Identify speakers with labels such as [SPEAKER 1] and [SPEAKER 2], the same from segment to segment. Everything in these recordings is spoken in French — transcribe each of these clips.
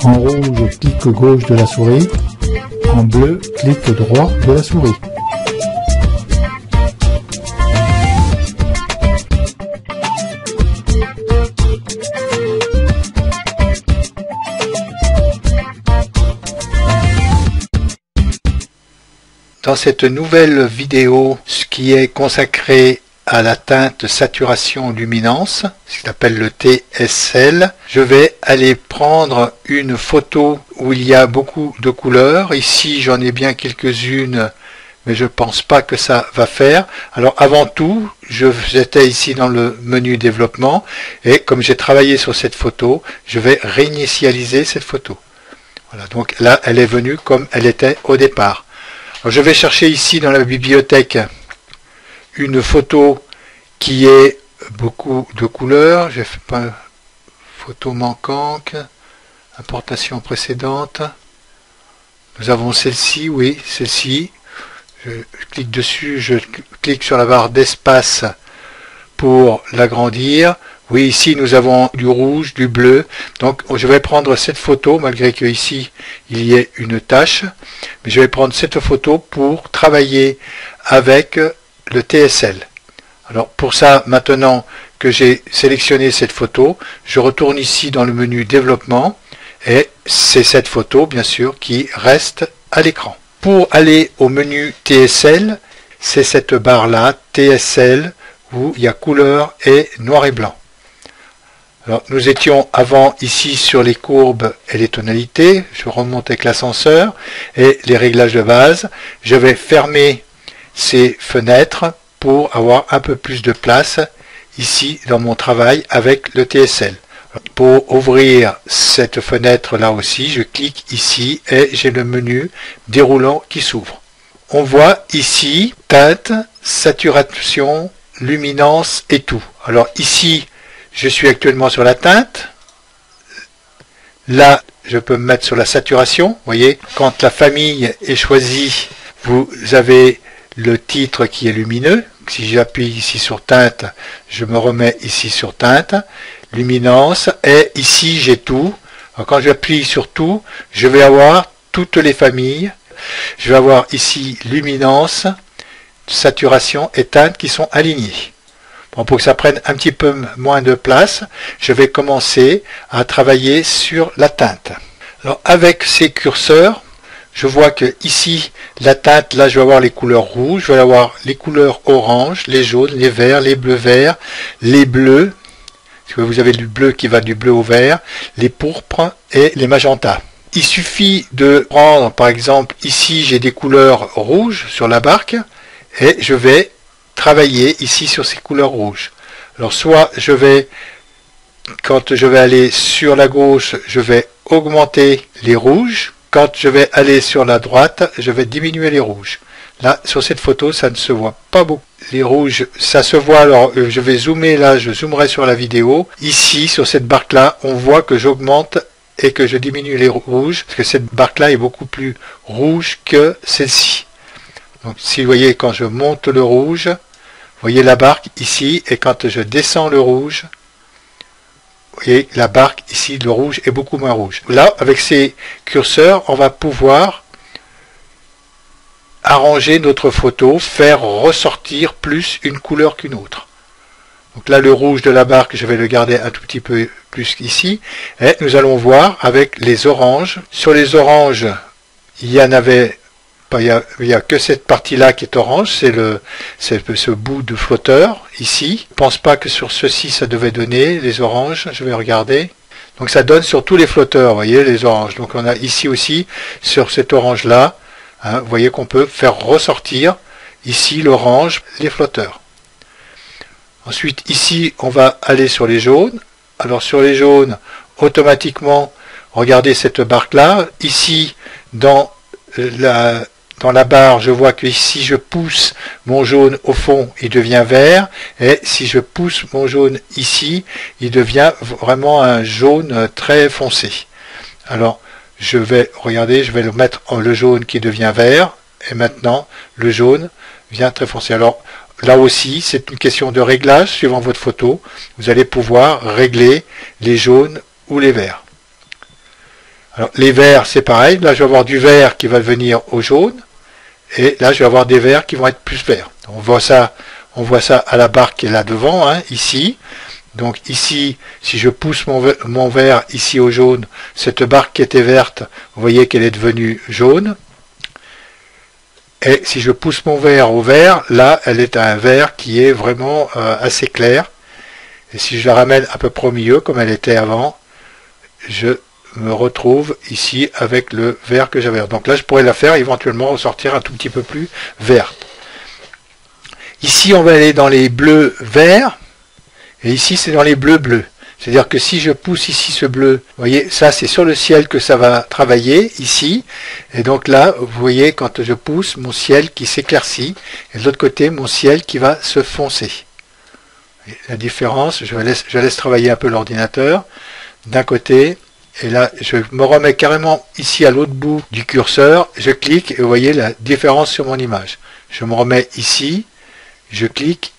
[SPEAKER 1] En rouge, clic gauche de la souris. En bleu, clic droit de la souris.
[SPEAKER 2] Dans cette nouvelle vidéo, ce qui est consacré à la teinte saturation luminance, ce qu'on appelle le TSL, je vais aller prendre une photo où il y a beaucoup de couleurs. Ici, j'en ai bien quelques-unes, mais je pense pas que ça va faire. Alors avant tout, j'étais ici dans le menu développement, et comme j'ai travaillé sur cette photo, je vais réinitialiser cette photo. Voilà, donc là, elle est venue comme elle était au départ. Alors, je vais chercher ici dans la bibliothèque une photo qui est beaucoup de couleurs. J'ai fait pas photo manquante, importation précédente. Nous avons celle-ci, oui, celle-ci. Je clique dessus, je clique sur la barre d'espace pour l'agrandir. Oui, ici nous avons du rouge, du bleu. Donc je vais prendre cette photo, malgré que ici il y ait une tache. Mais je vais prendre cette photo pour travailler avec le TSL. Alors pour ça, maintenant que j'ai sélectionné cette photo, je retourne ici dans le menu développement. Et c'est cette photo, bien sûr, qui reste à l'écran. Pour aller au menu TSL, c'est cette barre-là, TSL, où il y a couleur et noir et blanc. Alors, nous étions avant ici sur les courbes et les tonalités. Je remonte avec l'ascenseur et les réglages de base. Je vais fermer ces fenêtres pour avoir un peu plus de place ici dans mon travail avec le TSL. Pour ouvrir cette fenêtre là aussi, je clique ici et j'ai le menu déroulant qui s'ouvre. On voit ici teinte, saturation, luminance et tout. Alors ici, je suis actuellement sur la teinte. Là, je peux me mettre sur la saturation. Vous voyez, quand la famille est choisie, vous avez le titre qui est lumineux. Si j'appuie ici sur teinte, je me remets ici sur teinte, luminance, et ici j'ai tout. Alors, quand j'appuie sur tout, je vais avoir toutes les familles. Je vais avoir ici luminance, saturation et teinte qui sont alignées. Bon, pour que ça prenne un petit peu moins de place, je vais commencer à travailler sur la teinte. Alors avec ces curseurs, je vois que ici, la teinte, là je vais avoir les couleurs rouges, je vais avoir les couleurs orange, les jaunes, les verts, les bleus-verts, les bleus, parce que vous avez du bleu qui va du bleu au vert, les pourpres et les magentas. Il suffit de prendre, par exemple, ici j'ai des couleurs rouges sur la barque, et je vais travailler ici sur ces couleurs rouges. Alors soit je vais, quand je vais aller sur la gauche, je vais augmenter les rouges. Quand je vais aller sur la droite, je vais diminuer les rouges. Là, sur cette photo, ça ne se voit pas beaucoup. Les rouges, ça se voit, alors je vais zoomer là, je zoomerai sur la vidéo. Ici, sur cette barque-là, on voit que j'augmente et que je diminue les rouges, parce que cette barque-là est beaucoup plus rouge que celle-ci. Donc si vous voyez, quand je monte le rouge, vous voyez la barque ici, et quand je descends le rouge, vous voyez la barque ici, le rouge est beaucoup moins rouge. Là, avec ces curseurs, on va pouvoir arranger notre photo, faire ressortir plus une couleur qu'une autre. Donc là, le rouge de la barque, je vais le garder un tout petit peu plus ici, et nous allons voir avec les oranges. Sur les oranges, il y en avait... Il n'y a que cette partie-là qui est orange, c'est ce bout de flotteur, ici. Je ne pense pas que sur ceci, ça devait donner les oranges. Je vais regarder. Donc ça donne sur tous les flotteurs, vous voyez, les oranges. Donc on a ici aussi, sur cet orange-là, hein, vous voyez qu'on peut faire ressortir, ici, l'orange, les flotteurs. Ensuite, ici, on va aller sur les jaunes. Alors sur les jaunes, automatiquement, regardez cette barque-là. Ici, dans la barre, je vois que si je pousse mon jaune au fond, il devient vert. Et si je pousse mon jaune ici, il devient vraiment un jaune très foncé. Alors, je vais, regardez, je vais le mettre en le jaune qui devient vert. Et maintenant, le jaune vient très foncé. Alors, là aussi, c'est une question de réglage suivant votre photo. Vous allez pouvoir régler les jaunes ou les verts. Alors les verts, c'est pareil. Là, je vais avoir du vert qui va devenir au jaune. Et là, je vais avoir des verts qui vont être plus verts. On voit ça à la barre qui est là devant, hein, ici. Donc ici, si je pousse mon vert ici au jaune, cette barre qui était verte, vous voyez qu'elle est devenue jaune. Et si je pousse mon vert au vert, là, elle est un vert qui est vraiment assez clair. Et si je la ramène à peu près au milieu, comme elle était avant, je me retrouve ici avec le vert que j'avais. Donc là, je pourrais la faire éventuellement ressortir un tout petit peu plus verte. Ici, on va aller dans les bleus verts. Et ici, c'est dans les bleus bleus. C'est-à-dire que si je pousse ici ce bleu, vous voyez, ça c'est sur le ciel que ça va travailler, ici. Et donc là, vous voyez, quand je pousse, mon ciel qui s'éclaircit. Et de l'autre côté, mon ciel qui va se foncer. Et la différence, je laisse travailler un peu l'ordinateur. D'un côté, et là, je me remets carrément ici à l'autre bout du curseur. Je clique et vous voyez la différence sur mon image. Je me remets ici, je clique.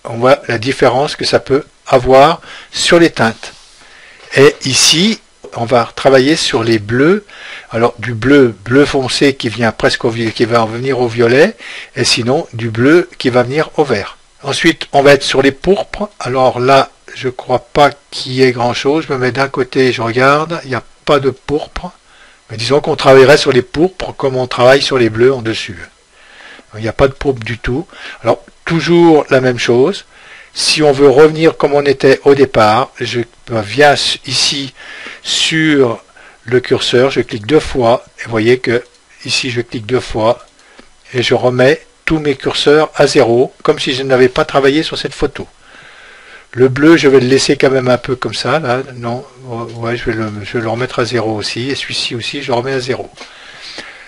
[SPEAKER 2] On voit la différence que ça peut avoir sur les teintes. Et ici, on va travailler sur les bleus. Alors du bleu foncé qui vient presque qui va venir au violet, et sinon du bleu qui va venir au vert. Ensuite, on va être sur les pourpres. Alors là, je crois pas qu'il y ait grand chose. Je me mets d'un côté, je regarde, il n'y a pas de pourpre. Mais disons qu'on travaillerait sur les pourpres comme on travaille sur les bleus en dessus. Il n'y a pas de pourpre du tout. Alors toujours la même chose. Si on veut revenir comme on était au départ, je viens ici sur le curseur, je clique 2 fois, et vous voyez que ici je clique 2 fois, et je remets tous mes curseurs à 0, comme si je n'avais pas travaillé sur cette photo. Le bleu, je vais le laisser quand même un peu comme ça, là, non, ouais, je vais le remettre à 0 aussi, et celui-ci aussi, je le remets à 0.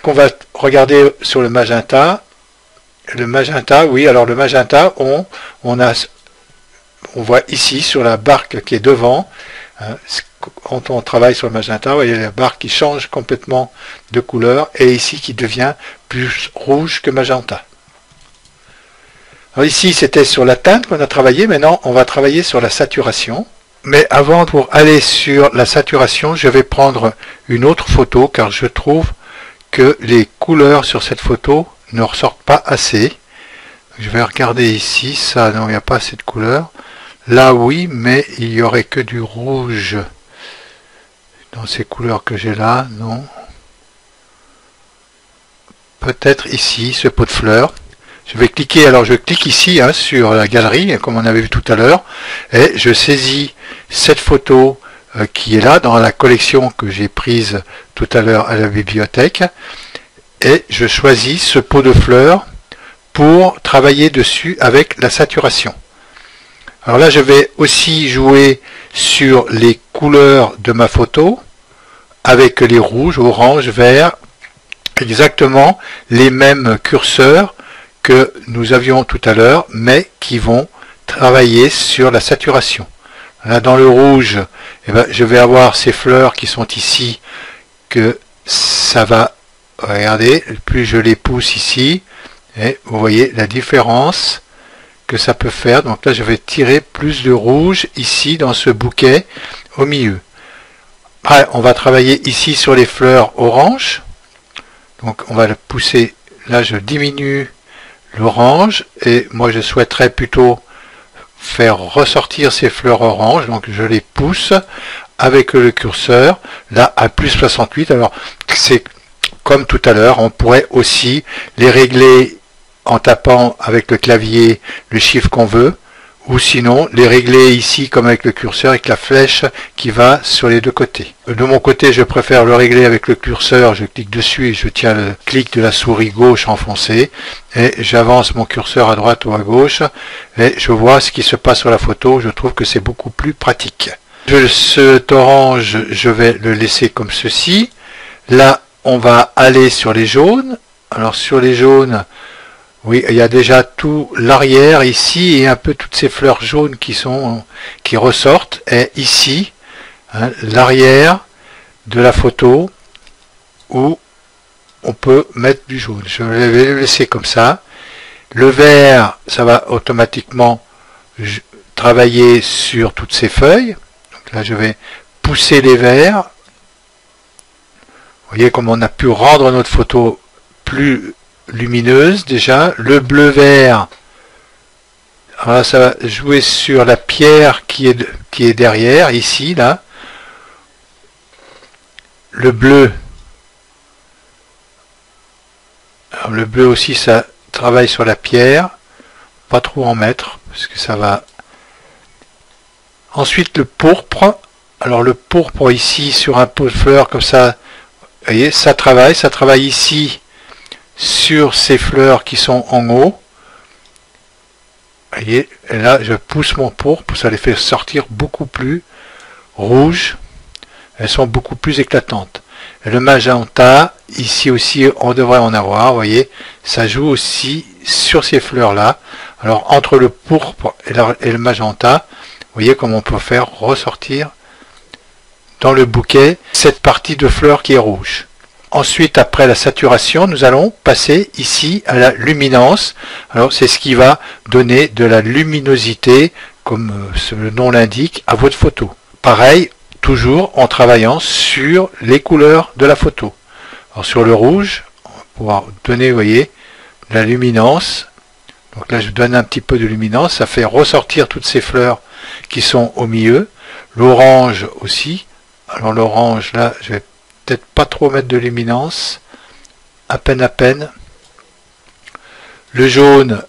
[SPEAKER 2] On va regarder sur le magenta. Le magenta, oui, alors le magenta, on voit ici sur la barque qui est devant, hein, quand on travaille sur le magenta, vous voyez la barque qui change complètement de couleur et ici qui devient plus rouge que magenta. Alors ici c'était sur la teinte qu'on a travaillé, maintenant on va travailler sur la saturation. Mais avant, pour aller sur la saturation, je vais prendre une autre photo car je trouve que les couleurs sur cette photo ne ressortent pas assez. Je vais regarder ici, ça, non, il n'y a pas assez de couleurs. Là, oui, mais il n'y aurait que du rouge dans ces couleurs que j'ai là, non. Peut-être ici, ce pot de fleurs. Je vais cliquer, alors je clique ici hein, sur la galerie, comme on avait vu tout à l'heure, et je saisis cette photo qui est là, dans la collection que j'ai prise tout à l'heure à la bibliothèque, et je choisis ce pot de fleurs pour travailler dessus avec la saturation. Alors là, je vais aussi jouer sur les couleurs de ma photo, avec les rouges, orange, vert, exactement les mêmes curseurs que nous avions tout à l'heure, mais qui vont travailler sur la saturation. Là, dans le rouge, eh ben, je vais avoir ces fleurs qui sont ici, que ça va, regardez, plus je les pousse ici, et vous voyez la différence que ça peut faire. Donc là, je vais tirer plus de rouge ici, dans ce bouquet, au milieu. Après, on va travailler ici sur les fleurs orange. Donc, on va le pousser. Là, je diminue l'orange, et moi, je souhaiterais plutôt faire ressortir ces fleurs orange. Donc, je les pousse avec le curseur, là, à plus 68. Alors, c'est comme tout à l'heure, on pourrait aussi les régler en tapant avec le clavier le chiffre qu'on veut, ou sinon les régler ici comme avec le curseur avec la flèche qui va sur les deux côtés. De mon côté, je préfère le régler avec le curseur, je clique dessus et je tiens le clic de la souris gauche enfoncé, et j'avance mon curseur à droite ou à gauche, et je vois ce qui se passe sur la photo. Je trouve que c'est beaucoup plus pratique. Cet orange, je vais le laisser comme ceci. Là, on va aller sur les jaunes. Alors sur les jaunes, oui, il y a déjà tout l'arrière ici et un peu toutes ces fleurs jaunes qui ressortent. Et ici, hein, l'arrière de la photo où on peut mettre du jaune. Je vais le laisser comme ça. Le vert, ça va automatiquement travailler sur toutes ces feuilles. Donc là, je vais pousser les verts voyez comme on a pu rendre notre photo plus lumineuse déjà. Le bleu vert, alors là, ça va jouer sur la pierre qui est derrière, ici, là. Le bleu, alors le bleu aussi, ça travaille sur la pierre. Pas trop en mettre, parce que ça va... Ensuite, le pourpre. Alors le pourpre ici, sur un pot de fleurs, comme ça, vous voyez, ça travaille ici, sur ces fleurs qui sont en haut. Vous voyez, et là, je pousse mon pourpre, ça les fait sortir beaucoup plus rouges. Elles sont beaucoup plus éclatantes. Et le magenta, ici aussi, on devrait en avoir, vous voyez, ça joue aussi sur ces fleurs-là. Alors, entre le pourpre et le magenta, vous voyez comment on peut faire ressortir dans le bouquet cette partie de fleurs qui est rouge. Ensuite, après la saturation, nous allons passer ici à la luminance. Alors, c'est ce qui va donner de la luminosité, comme le nom l'indique, à votre photo. Pareil, toujours en travaillant sur les couleurs de la photo. Alors, sur le rouge, on va pouvoir donner, vous voyez, de la luminance. Donc là, je donne un petit peu de luminance. Ça fait ressortir toutes ces fleurs qui sont au milieu. L'orange aussi. Alors, l'orange, là, je vais peut-être pas trop mettre de luminance, à peine. Le jaune,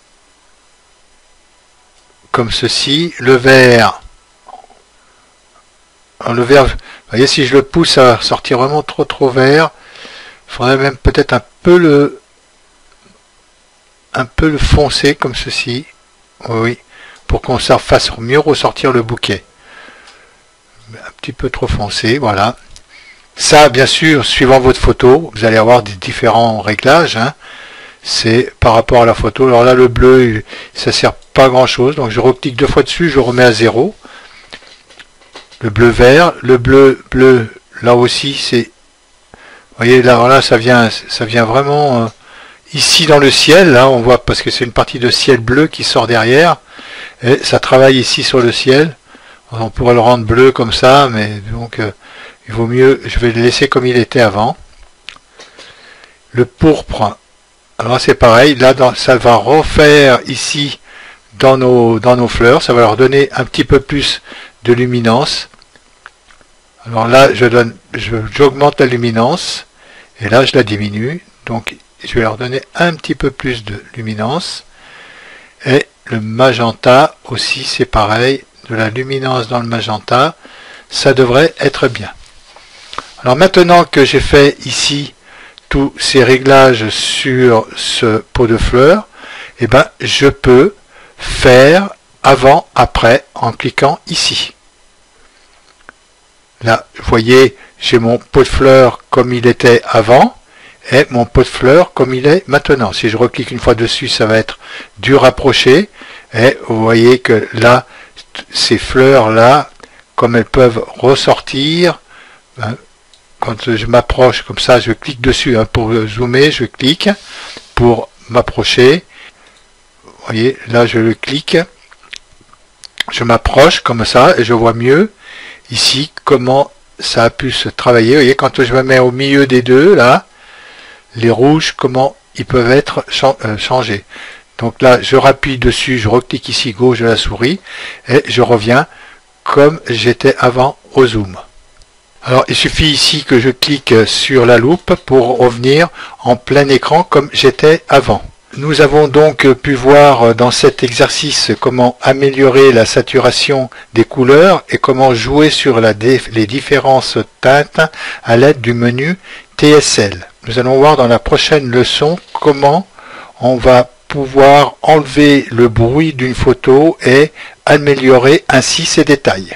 [SPEAKER 2] comme ceci. Le vert, alors le vert, vous voyez, si je le pousse, ça va sortir vraiment trop vert. Il faudrait même peut-être un peu le foncer, comme ceci. Oui, pour qu'on fasse mieux ressortir le bouquet. Un petit peu trop foncé, voilà. Ça, bien sûr, suivant votre photo, vous allez avoir des différents réglages. Hein. C'est par rapport à la photo. Alors là, le bleu, ça sert pas à grand chose. Donc je reclique 2 fois dessus, je remets à 0. Le bleu vert, le bleu, là aussi, c'est... Vous voyez, là, ça vient vraiment ici dans le ciel. Là, on voit, parce que c'est une partie de ciel bleu qui sort derrière. Et ça travaille ici sur le ciel. On pourrait le rendre bleu comme ça, mais donc... il vaut mieux, je vais le laisser comme il était avant. Le pourpre, alors c'est pareil, là ça va refaire ici dans nos fleurs, ça va leur donner un petit peu plus de luminance. Alors là, j'augmente la luminance, et là je la diminue, donc je vais leur donner un petit peu plus de luminance. Et le magenta aussi, c'est pareil, de la luminance dans le magenta, ça devrait être bien. Alors maintenant que j'ai fait ici tous ces réglages sur ce pot de fleurs, eh ben, je peux faire avant, après en cliquant ici. Là, vous voyez, j'ai mon pot de fleurs comme il était avant et mon pot de fleurs comme il est maintenant. Si je reclique une fois dessus, ça va être du rapproché. Et vous voyez que là, ces fleurs-là, comme elles peuvent ressortir, ben, quand je m'approche comme ça, je clique dessus. Hein, pour zoomer, je clique pour m'approcher. Vous voyez, là je le clique. Je m'approche comme ça et je vois mieux ici comment ça a pu se travailler. Vous voyez, quand je me mets au milieu des deux, là, les rouges, comment ils peuvent être changés. Donc là, je rappuie dessus, je reclique ici gauche de la souris et je reviens comme j'étais avant au zoom. Alors, il suffit ici que je clique sur la loupe pour revenir en plein écran comme j'étais avant. Nous avons donc pu voir dans cet exercice comment améliorer la saturation des couleurs et comment jouer sur les différentes teintes à l'aide du menu TSL. Nous allons voir dans la prochaine leçon comment on va pouvoir enlever le bruit d'une photo et améliorer ainsi ses détails.